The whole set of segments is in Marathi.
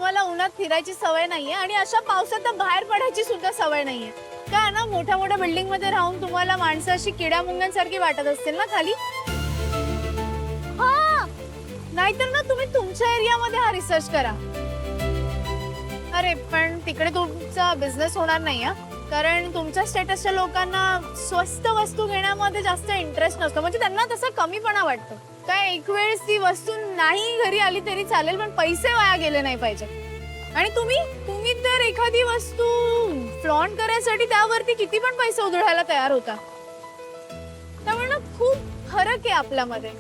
तुम्हाला उन्हात फिरायची सवय नाहीये आणि अशा पावसात तर बाहेर पडायची सुद्धा सवय नाहीये. काय ना मोठ्या मोठ्या बिल्डिंग मध्ये राहून तुम्हाला माणसं अशी किड्या मुंग्यांसारखी वाटत असतील ना खाली. हा नाहीतर ना तुम्ही तुमच्या एरियामध्ये हा रिसर्च करा. अरे पण तिकडे तुमचा बिझनेस होणार नाही हा, कारण तुमच्या स्टेटसच्या लोकांना स्वस्त वस्तू घेण्यामध्ये जास्त इंटरेस्ट नसतो. म्हणजे त्यांना तसा कमीपणा वाटतो. काय एक वेळेस ती वस्तू नाही घरी आली तरी चालेल, पण पैसे वाया गेले नाही पाहिजे. आणि तुम्ही तर एखादी वस्तू फ्लॉन्ट करायसाठी त्यावरती किती पण पैसे उधळायला तयार होता. त्यामुळे ना खूप फरक आहे आपल्यामध्ये.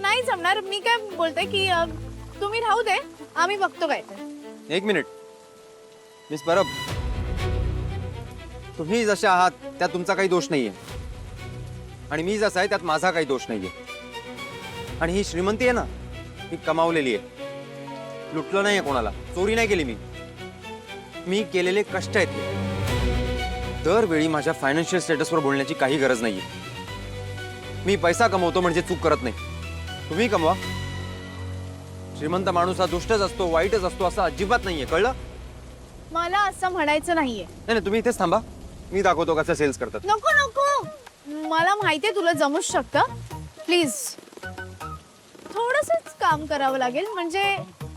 नाही जमणार. मी काय बोलते की तुम्ही राहू दे, आम्ही बघतो काय ते. एक मिनिट मिस परब, तुम्ही जसे आहात त्यात तुमचा काही दोष नाहीये आणि मी जसा आहे त्यात माझा काही दोष नाहीये. आणि ही श्रीमंती आहे ना, ही कमावलेली आहे. लुटलं नाहीये कोणाला, चोरी नाही केली मी केलेले कष्ट आहेत. दरवेळी माझ्या फायनान्शियल स्टेटसवर बोलण्याची काही गरज नाहीये. मी पैसा कमवतो म्हणजे चूक करत नाही. तुम्ही कमवा. श्रीमंत माणूस हा दुष्टच असतो, वाईटच असतो असं अजिबात नाहीये, कळलं? मला असं म्हणायचं नाहीये. नाही तुम्ही इथेच थांबा, मी दाखवतो कसं सेल्स करतात. नको नको, मला माहितीये तुला जमूच शकतं. प्लीज थोडंसंच काम करावं लागेल. म्हणजे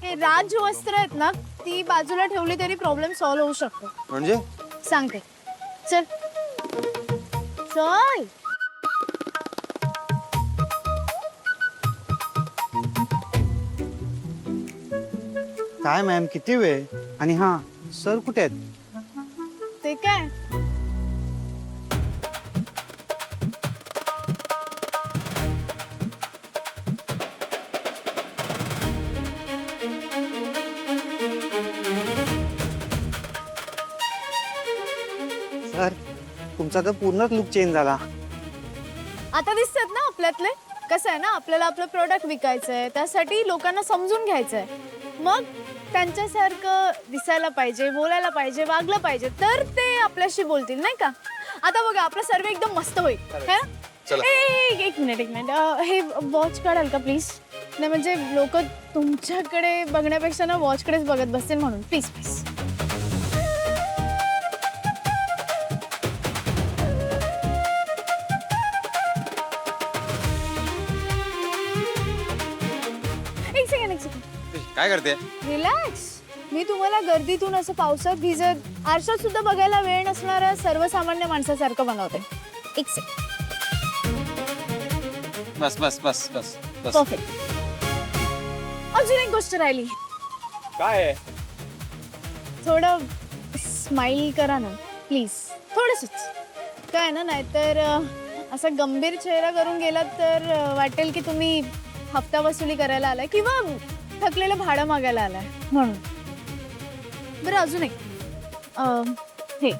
हे राजवस्त्र आहेत ना, ती बाजूला ठेवली तरी प्रॉब्लेम सॉल्व्ह होऊ शकतो. म्हणजे सांगते, चल चल. काय मॅम, किती वेळ? आणि हा सर कुठे आहेत? ते काय सर तुमचा तर पूर्णच लुक चेंज झाला. आता दिसतात ना आपल्यातले. कसं आहे ना, आपल्याला आपलं प्रोडक्ट विकायचंय, त्यासाठी लोकांना समजून घ्यायचंय. मग त्यांच्यासारखं दिसायला पाहिजे, बोलायला पाहिजे, वागलं पाहिजे, तर ते आपल्याशी बोलतील नाही का. आता बघा आपला सर्वे एकदम मस्त होईल. एक मिनिट हे वॉच काढाल का प्लीज? नाही म्हणजे लोक तुमच्याकडे बघण्यापेक्षा ना वॉचकडेच बघत बसतील, म्हणून प्लीज प्लीज. एक सेकंड. काय करते? रिलॅक्स. मी तुम्हाला गर्दीतून असं पावसात भिजत आरशात सुद्धा बघायला वेळ नसणाऱ्या सर्वसामान्य माणसासारखं बनवते. एक सेकंड. बस बस बस बस बस. परफेक्ट. अजून एक गोष्ट राहिली. काय आहे? थोडं स्माइल करा ना प्लीज, थोडंसंच. काय ना, नाहीतर असा गंभीर चेहरा करून गेलात तर वाटेल की तुम्ही हप्ता वसुली करायला आलाय किंवा थकलेलं भाडं मागायला आलाय म्हणून. बरं अजून एक, हे